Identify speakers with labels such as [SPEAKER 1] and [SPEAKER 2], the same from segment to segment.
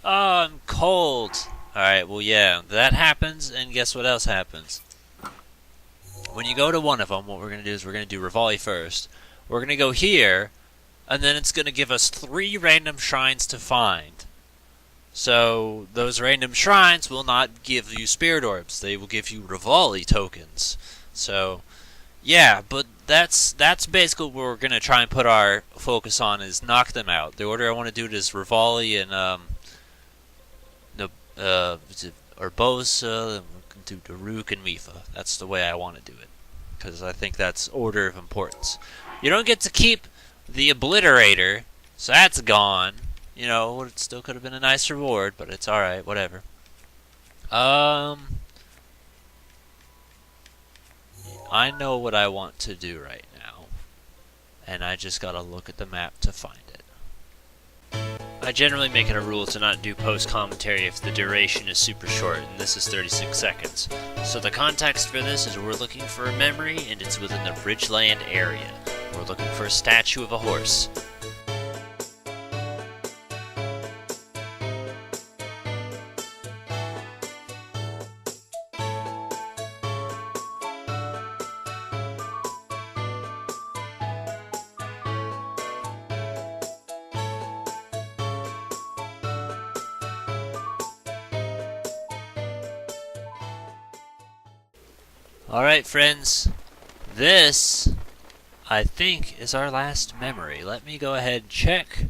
[SPEAKER 1] Oh, I'm cold. Alright, well, yeah, that happens, and guess what else happens? When you go to one of them, what we're going to do is we're going to do Rivali first. We're going to go here, and then it's going to give us 3 random shrines to find. So, those random shrines will not give you spirit orbs. They will give you Rivali tokens. So, yeah, but that's basically what we're going to try and put our focus on is knock them out. The order I want to do it is Rivali and, Urbosa, and we can do Daruk and Mifa. That's the way I want to do it. Because I think that's order of importance. You don't get to keep the Obliterator, so that's gone. You know, it still could have been a nice reward, but it's alright, whatever. I know what I want to do right now. And I just gotta look at the map to find it. I generally make it a rule to not do post-commentary if the duration is super short, and this is 36 seconds. So the context for this is we're looking for a memory, and it's within the Bridgeland area. We're looking for a statue of a horse. Alright, friends. This, I think, is our last memory. Let me go ahead and check.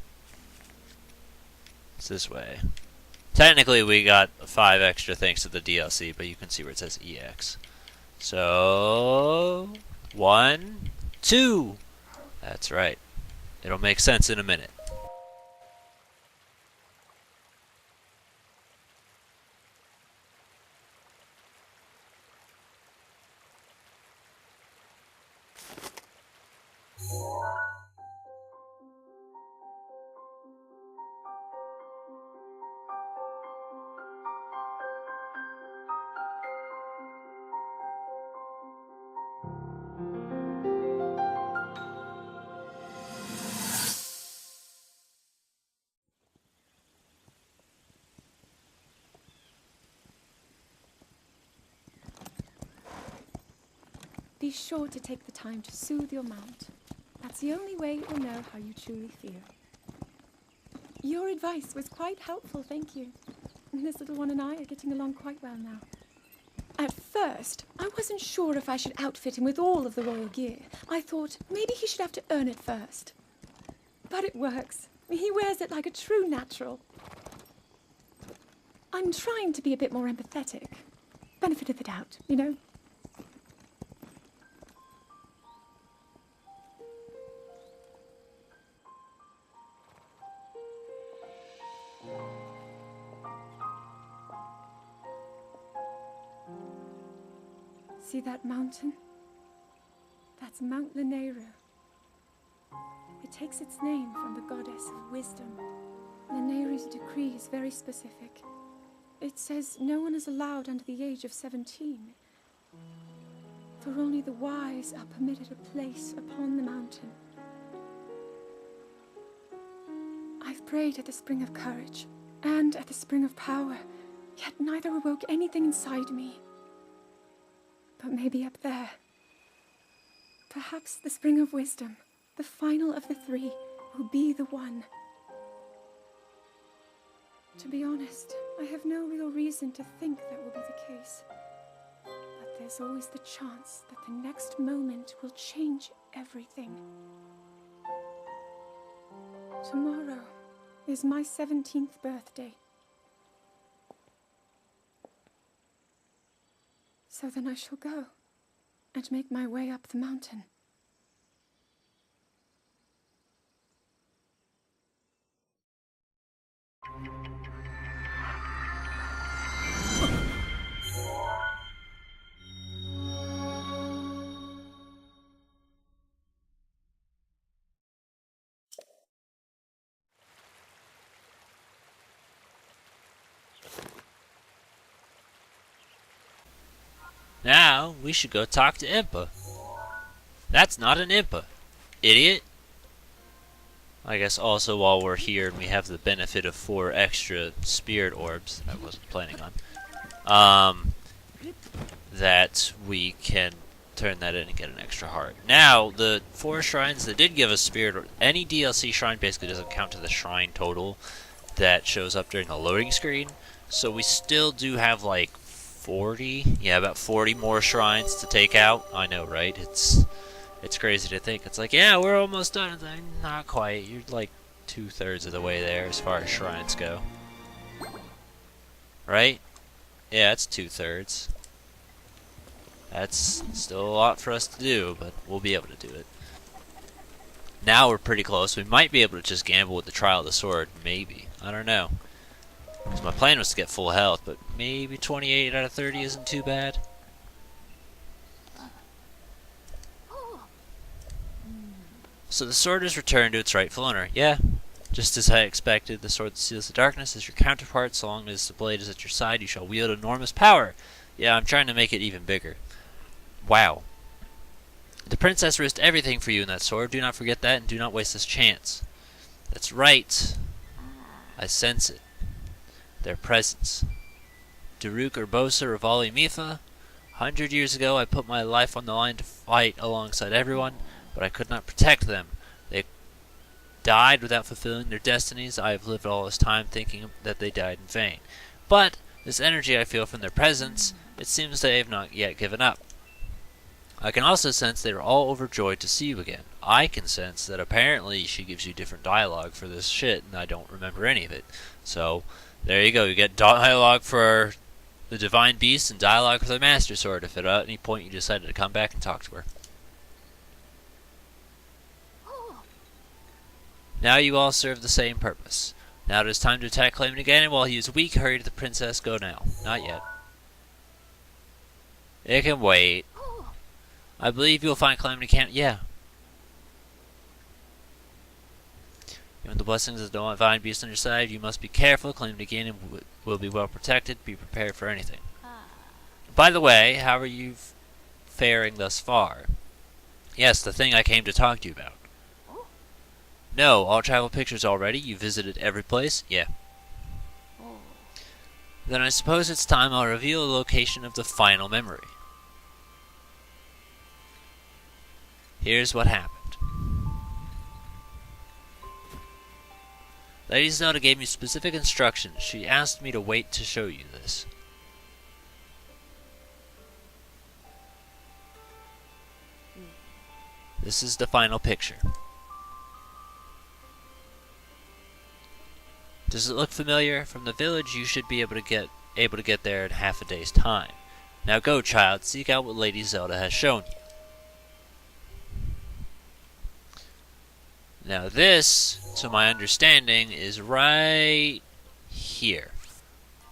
[SPEAKER 1] It's this way. Technically, we got 5 extra thanks to the DLC, but you can see where it says EX. So, 1, 2. That's right. It'll make sense in a minute.
[SPEAKER 2] Be sure to take the time to soothe your mount. That's the only way it will know how you truly feel. Your advice was quite helpful, thank you. This little one and I are getting along quite well now. At first, I wasn't sure if I should outfit him with all of the royal gear. I thought maybe he should have to earn it first. But it works. He wears it like a true natural. I'm trying to be a bit more empathetic. Benefit of the doubt, you know? See that mountain? That's Mount Lanayru. It takes its name from the goddess of wisdom. Lanayru's decree is very specific. It says no one is allowed under the age of 17. For only the wise are permitted a place upon the mountain. I've prayed at the Spring of Courage and at the Spring of Power, yet neither awoke anything inside me. But maybe up there. Perhaps the Spring of Wisdom, the final of the 3, will be the one. To be honest, I have no real reason to think that will be the case. But there's always the chance that the next moment will change everything. Tomorrow is my 17th birthday. So then I shall go and make my way up the mountain.
[SPEAKER 1] Now, we should go talk to Impa. That's not an Impa. Idiot. I guess also while we're here and we have the benefit of 4 extra spirit orbs that I wasn't planning on, that we can turn that in and get an extra heart. Now, the 4 shrines that did give us spirit, or any DLC shrine basically doesn't count to the shrine total that shows up during the loading screen. So we still do have like 40, yeah, about 40 more shrines to take out. I know, right? It's crazy to think. It's like, yeah, we're almost done. It's like, not quite. You're like 2/3 of the way there as far as shrines go. Right? Yeah, it's 2/3. That's still a lot for us to do, but we'll be able to do it. Now we're pretty close. We might be able to just gamble with the Trial of the Sword. Maybe. I don't know. Because my plan was to get full health, but maybe 28 out of 30 isn't too bad. So the sword is returned to its rightful owner. Yeah, just as I expected, the sword that seals the darkness is your counterpart. So long as the blade is at your side, you shall wield enormous power. Yeah, I'm trying to make it even bigger. Wow. The princess risked everything for you in that sword. Do not forget that, and do not waste this chance. That's right. I sense it. Their presence. Daruk, Urbosa, Rivali, Mifa. 100 years ago, I put my life on the line to fight alongside everyone, but I could not protect them. They died without fulfilling their destinies. I have lived all this time thinking that they died in vain. But this energy I feel from their presence, it seems they have not yet given up. I can also sense they are all overjoyed to see you again. I can sense that apparently she gives you different dialogue for this shit, and I don't remember any of it. So, there you go. You get dialogue for the Divine Beast and dialogue for the Master Sword if at any point you decided to come back and talk to her. Now you all serve the same purpose. Now it is time to attack Clayman again, and while he is weak, hurry to the princess. Go now. Not yet. It can wait. I believe you'll find Clayman camp. Yeah. Given the blessings of the Divine Beast on your side, you must be careful. Clayman again will be well protected. Be prepared for anything. By the way, how are you faring thus far? Yes, the thing I came to talk to you about. No, all travel pictures already. You visited every place? Yeah. Then I suppose it's time I'll reveal the location of the final memory. Here's what happened. Lady Zelda gave me specific instructions. She asked me to wait to show you this. This is the final picture. Does it look familiar? From the village, you should be able to get there in half a day's time. Now go, child, seek out what Lady Zelda has shown you. Now this, to my understanding, is right here.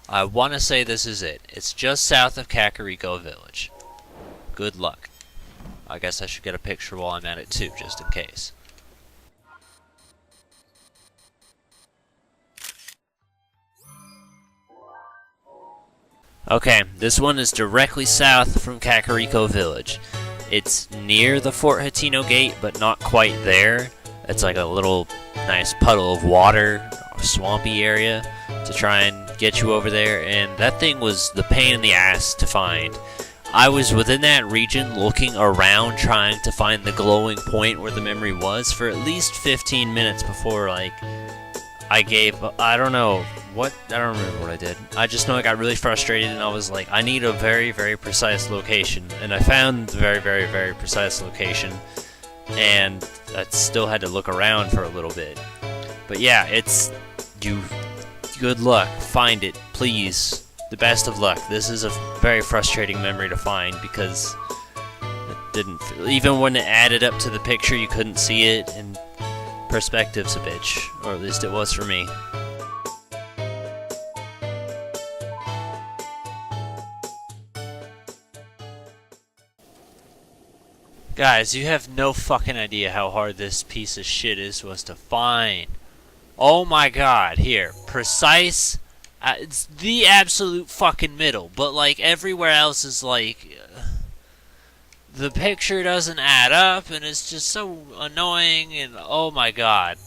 [SPEAKER 1] I want to say this is it. It's just south of Kakariko Village. Good luck. I guess I should get a picture while I'm at it too, just in case. Okay, this one is directly south from Kakariko Village. It's near the Fort Hatino Gate, but not quite there. It's like a little nice puddle of water, a swampy area, to try and get you over there, and that thing was the pain in the ass to find. I was within that region looking around trying to find the glowing point where the memory was for at least 15 minutes before, like, I gave up. I don't know what, I don't remember what I did. I just know I got really frustrated and I was like, I need a very, very precise location. And I found the very, very, very precise location. And I still had to look around for a little bit. But yeah, it's, good luck. Find it, please. The best of luck. This is a very frustrating memory to find because it didn't, even when it added up to the picture, you couldn't see it, and perspective's a bitch, or at least it was for me. Guys, you have no fucking idea how hard this piece of shit is was to find. Oh my god, here, precise, it's the absolute fucking middle, but like everywhere else is like, the picture doesn't add up, and it's just so annoying, and oh my god.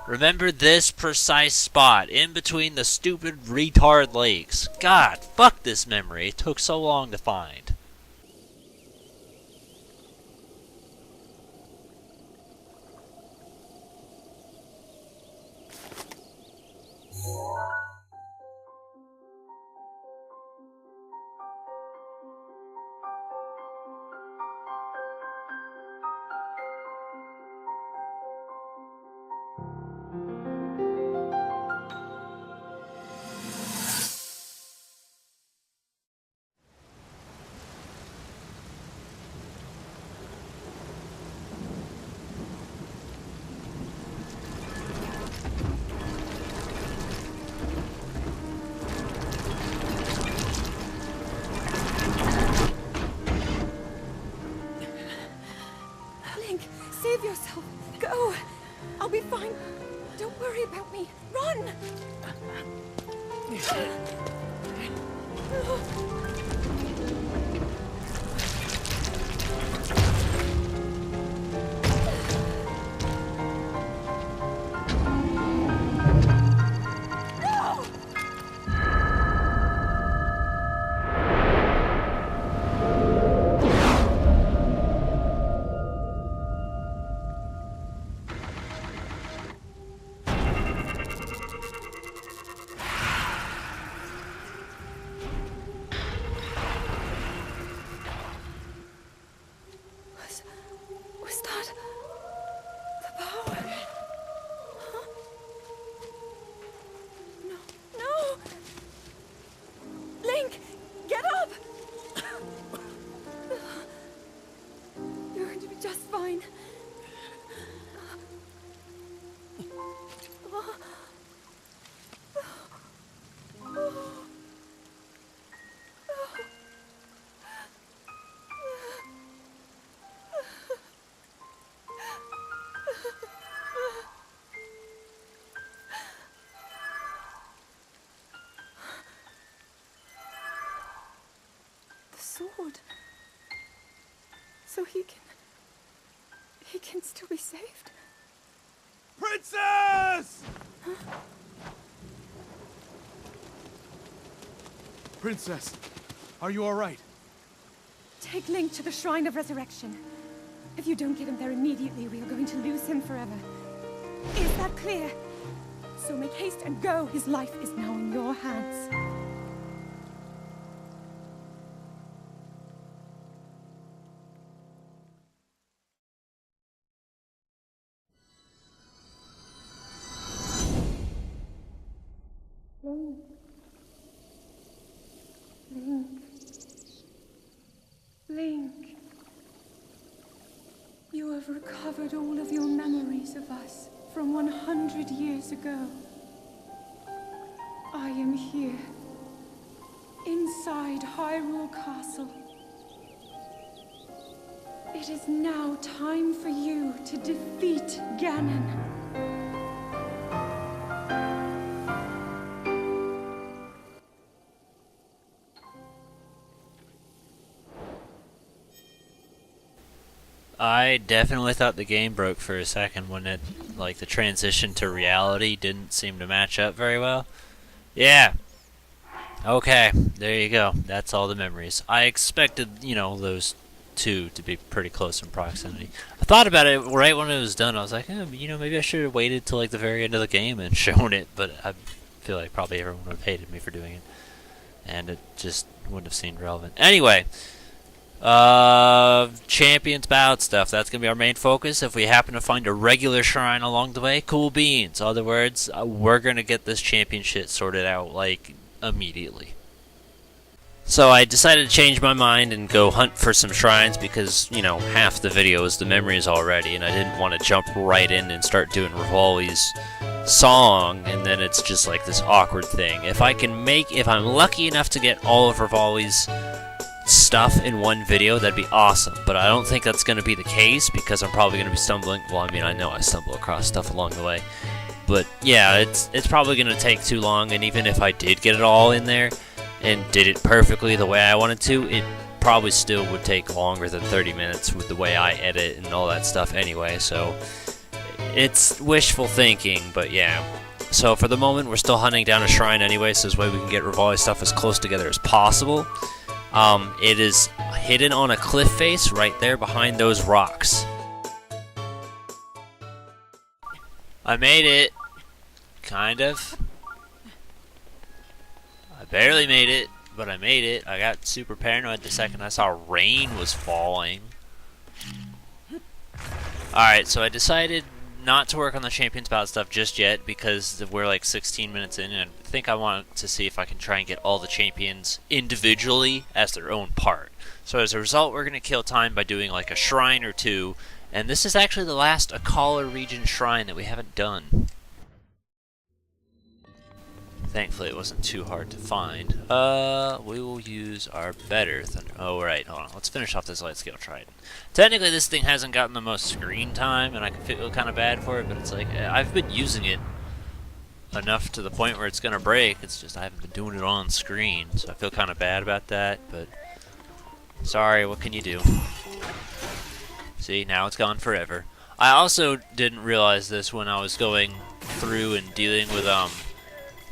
[SPEAKER 1] Remember this precise spot in between the stupid retard lakes. God, fuck this memory. It took so long to find.
[SPEAKER 2] Link, save yourself. Go. I'll be fine. Don't worry about me. Run! Was that the power? Huh? No, no! Link, get up! You're going to be just fine. The sword. So he can still be saved.
[SPEAKER 3] Princess! Princess, are you all right?
[SPEAKER 2] Take Link to the Shrine of Resurrection. If you don't get him there immediately, we are going to lose him forever. Is that clear? So make haste and go. His life is now in your hands. Link. Link. Link. You have recovered all of your memories of us from 100 years ago. I am here, inside Hyrule Castle. It is now time for you to defeat Ganon.
[SPEAKER 1] I definitely thought the game broke for a second when it, like, the transition to reality didn't seem to match up very well. Yeah. Okay, there you go. That's all the memories. I expected, those two to be pretty close in proximity. I thought about it right when it was done. I was like, maybe I should have waited till, like, the very end of the game and shown it, but I feel like probably everyone would have hated me for doing it. And it just wouldn't have seemed relevant. Anyway. Champions bout stuff. That's going to be our main focus. If we happen to find a regular shrine along the way, cool beans. In other words, we're going to get this champion shit sorted out, like, immediately. So I decided to change my mind and go hunt for some shrines because, half the video is the memories already, and I didn't want to jump right in and start doing Rivali's song, and then it's just like this awkward thing. If I'm lucky enough to get all of Rivali's stuff in one video, that'd be awesome, but I don't think that's going to be the case because I'm probably going to be stumbling. Well, I know I stumble across stuff along the way, but yeah, it's probably going to take too long, and even if I did get it all in there and did it perfectly the way I wanted to, it probably still would take longer than 30 minutes with the way I edit and all that stuff anyway, so It's wishful thinking, but yeah. So for the moment, we're still hunting down a shrine anyway, so this way we can get Rivali's stuff as close together as possible. It is hidden on a cliff face right there behind those rocks. I made it. Kind of. I barely made it, but I made it. I got super paranoid the second I saw rain was falling. Alright, so I decided not to work on the champion spout stuff just yet because we're like 16 minutes in, and I think I want to see if I can try and get all the champions individually as their own part. So as a result, we're going to kill time by doing like a shrine or two, and this is actually the last Akala region shrine that we haven't done. Thankfully, it wasn't too hard to find. We will use our better thunder. Oh, right. Hold on. Let's finish off this light scale trident. Technically, this thing hasn't gotten the most screen time, and I can feel kind of bad for it, but it's like, I've been using it enough to the point where it's going to break. It's just I haven't been doing it on screen, so I feel kind of bad about that, but sorry, what can you do? See, now it's gone forever. I also didn't realize this when I was going through and dealing with,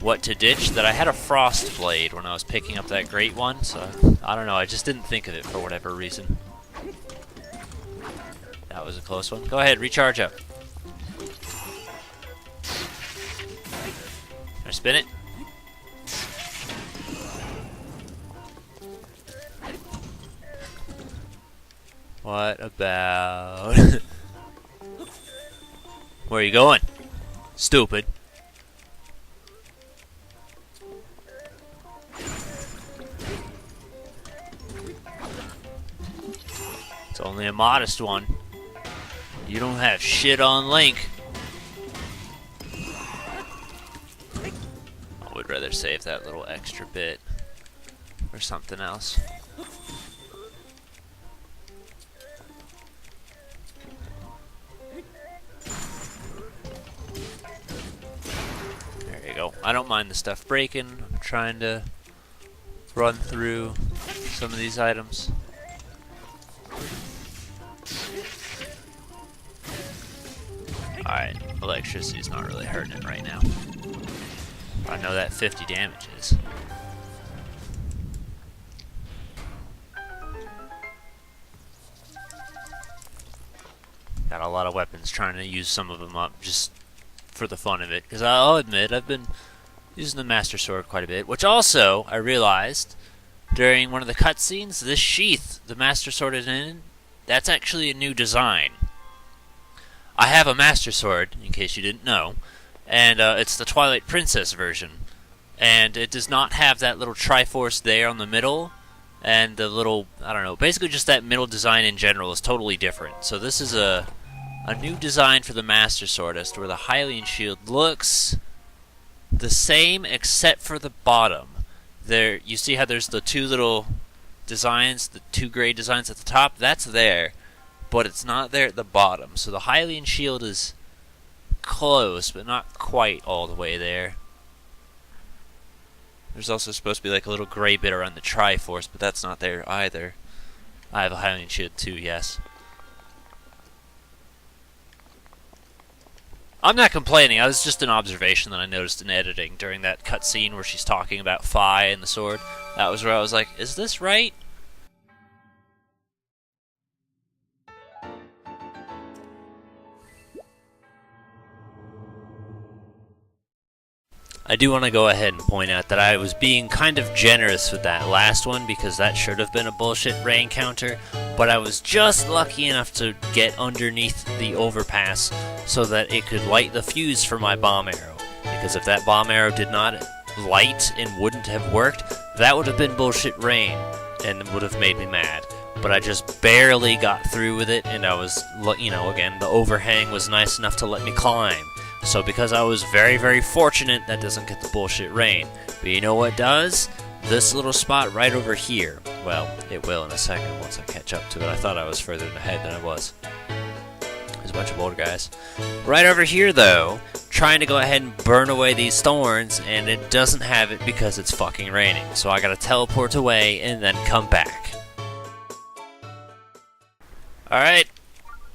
[SPEAKER 1] what to ditch, that I had a frost blade when I was picking up that great one, so I don't know, I just didn't think of it for whatever reason. That was a close one. Go ahead, recharge up. Can I spin it? What about... Where are you going? Stupid. It's only a modest one. You don't have shit on Link. I would rather save that little extra bit for something else. There you go. I don't mind the stuff breaking. I'm trying to run through some of these items. Alright, electricity's not really hurting it right now. I know that 50 damage is. Got a lot of weapons, trying to use some of them up just for the fun of it. Because I'll admit, I've been using the Master Sword quite a bit. Which also, I realized, during one of the cutscenes, this sheath the Master Sword is in, that's actually a new design. I have a Master Sword, in case you didn't know, and it's the Twilight Princess version. And it does not have that little Triforce there on the middle, and the little, I don't know, basically just that middle design in general is totally different. So this is a new design for the Master Sword as to where the Hylian shield looks the same except for the bottom. There, you see how there's the two little designs, the two gray designs at the top? That's there. But it's not there at the bottom. So the Hylian shield is close, but not quite all the way there. There's also supposed to be like a little gray bit around the Triforce, but that's not there either. I have a Hylian shield too, yes. I'm not complaining. That was just an observation that I noticed in editing during that cutscene where she's talking about Fi and the sword. That was where I was like, is this right? I do want to go ahead and point out that I was being kind of generous with that last one because that should have been a bullshit rain counter, but I was just lucky enough to get underneath the overpass so that it could light the fuse for my bomb arrow. Because if that bomb arrow did not light and wouldn't have worked, that would have been bullshit rain and would have made me mad. But I just barely got through with it, and I was, you know, again, the overhang was nice enough to let me climb. So because I was very, very fortunate, that doesn't get the bullshit rain. But you know what does? This little spot right over here. Well, it will in a second once I catch up to it. I thought I was further ahead than I was. There's a bunch of older guys. Right over here, though, trying to go ahead and burn away these thorns, and it doesn't have it because it's fucking raining. So I gotta teleport away and then come back. Alright,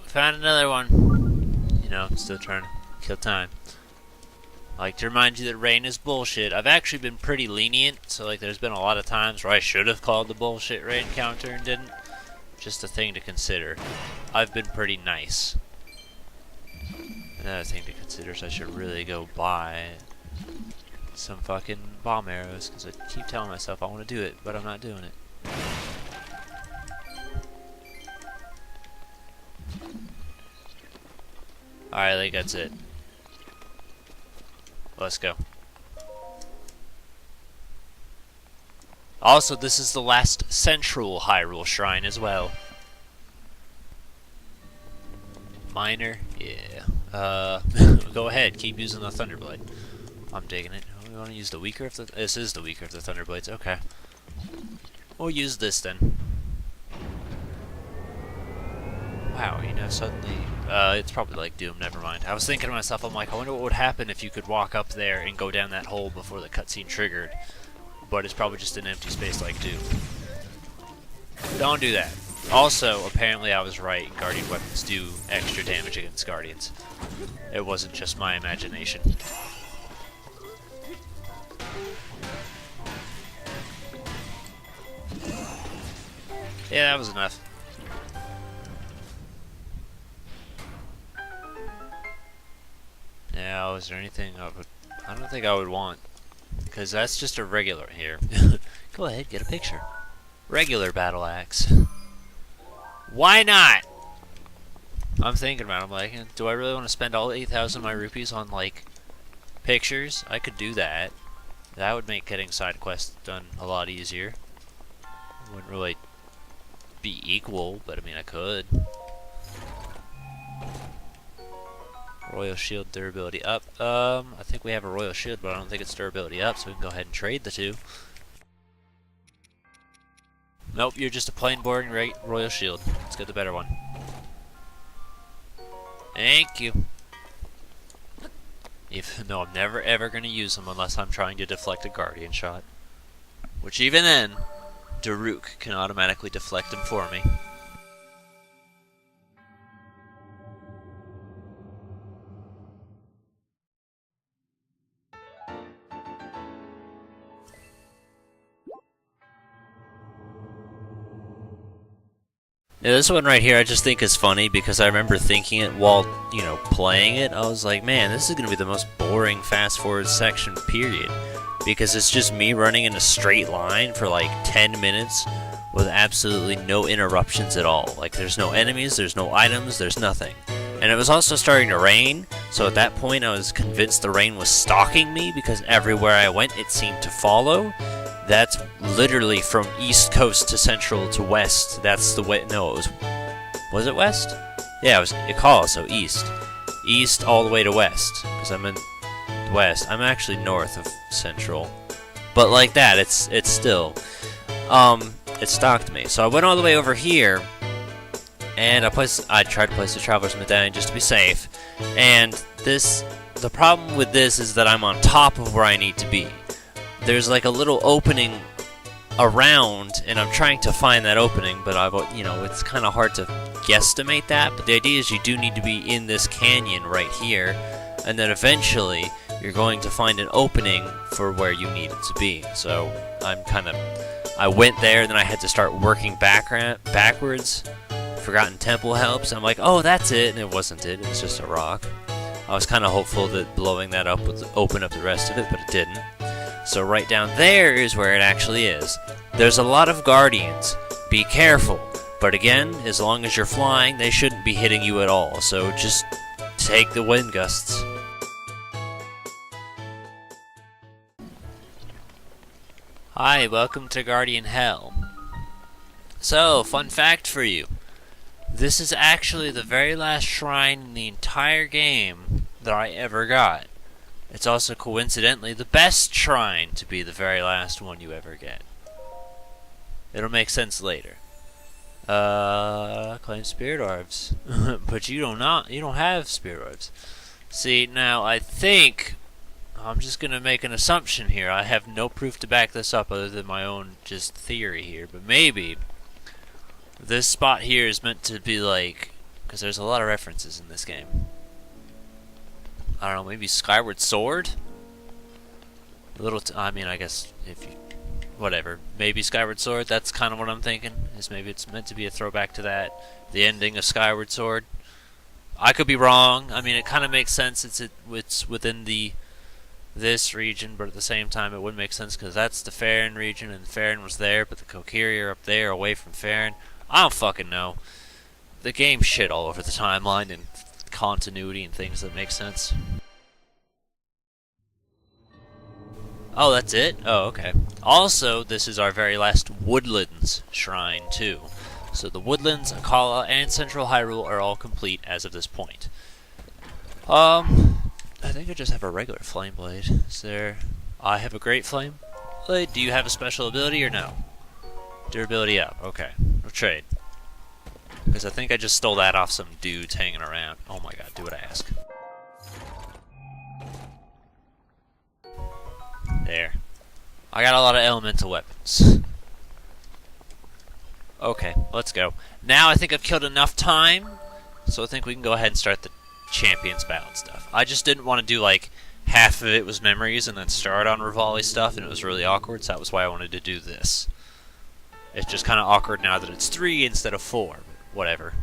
[SPEAKER 1] found another one. you know, I'm still trying to kill time. I like to remind you that rain is bullshit. I've actually been pretty lenient, so like there's been a lot of times where I should have called the bullshit rain counter and didn't. Just a thing to consider. I've been pretty nice. Another thing to consider is I should really go buy some fucking bomb arrows, because I keep telling myself I want to do it, but I'm not doing it. Alright, I think that's it. Let's go. Also, this is the last central Hyrule shrine as well. Minor? Yeah. Go ahead, keep using the Thunderblade. I'm digging it. Oh, we want to use the weaker of the... This is the weaker of the Thunderblades, okay. We'll use this then. Wow, you know, suddenly... it's probably like Doom, never mind. I was thinking to myself, I'm like, I wonder what would happen if you could walk up there and go down that hole before the cutscene triggered. But it's probably just an empty space like Doom. Don't do that. Also, apparently I was right, Guardian weapons do extra damage against Guardians. It wasn't just my imagination. Yeah, that was enough. Now, is there anything I don't think I would want. Because that's just a regular here. Go ahead, get a picture. Regular battle axe. Why not? I'm thinking about it. I'm like, do I really want to spend all 8,000 of my rupees on, like, pictures? I could do that. That would make getting side quests done a lot easier. Wouldn't really be equal, but I mean, I could. Royal Shield durability up. I think we have a Royal Shield, but I don't think it's durability up, so we can go ahead and trade the two. Nope, you're just a plain boring Royal Shield. Let's get the better one. Thank you. Even though I'm never ever going to use them unless I'm trying to deflect a Guardian shot. Which even then, Daruk can automatically deflect them for me. Yeah, this one right here I just think is funny because I remember thinking it while, you know, playing it. I was like, man, this is going to be the most boring fast forward section, period. Because it's just me running in a straight line for like 10 minutes with absolutely no interruptions at all. Like, there's no enemies, there's no items, there's nothing. And it was also starting to rain, so at that point I was convinced the rain was stalking me because everywhere I went it seemed to follow. That's literally from east coast to central to west. That's the way. No, it was it west? Yeah, it calls, so east. East all the way to west. Because I'm in west. I'm actually north of central. But like that, it's still. It stalked me. So I went all the way over here. And I tried to place the Traveler's Medallion just to be safe. And the problem with this is that I'm on top of where I need to be. There's like a little opening around, and I'm trying to find that opening, but you know, it's kind of hard to guesstimate that. But the idea is you do need to be in this canyon right here, and then eventually you're going to find an opening for where you need it to be. So I went there, and then I had to start working backwards. Forgotten Temple helps. I'm like, oh, that's it, and it wasn't it. It was just a rock. I was kind of hopeful that blowing that up would open up the rest of it, but it didn't. So right down there is where it actually is. There's a lot of Guardians. Be careful. But again, as long as you're flying, they shouldn't be hitting you at all. So just take the wind gusts. Hi, welcome to Guardian Hell. So, fun fact for you. This is actually the very last shrine in the entire game that I ever got. It's also coincidentally the best shrine to be the very last one you ever get. It'll make sense later. Claim spirit orbs. But you don't have spirit orbs. See, now I think I'm just gonna make an assumption here. I have no proof to back this up other than my own just theory here, but maybe this spot here is meant to be like, because there's a lot of references in this game. I don't know, maybe Skyward Sword? I mean, I guess if you... Whatever. Maybe Skyward Sword, that's kind of what I'm thinking. Is maybe it's meant to be a throwback to that. The ending of Skyward Sword. I could be wrong. I mean, it kind of makes sense. It's within this region, but at the same time, it wouldn't make sense because that's the Farron region, and Farron was there, but the Kokiri are up there, away from Farron. I don't fucking know. The game shit all over the timeline and continuity and things that make sense. Oh, that's it? Oh, okay. Also, this is our very last Woodlands shrine, too. So the Woodlands, Akala, and Central Hyrule are all complete as of this point. I think I just have a regular flame blade. Is there... I have a great flame blade. Do you have a special ability or no? Durability up. Okay. We'll trade. Because I think I just stole that off some dudes hanging around. Oh my god, do what I ask. There. I got a lot of elemental weapons. Okay, let's go. Now I think I've killed enough time, so I think we can go ahead and start the Champions Battle stuff. I just didn't want to do like half of it was memories and then start on Rivali stuff, and it was really awkward, so that was why I wanted to do this. It's just kind of awkward now that it's 3 instead of 4. Whatever.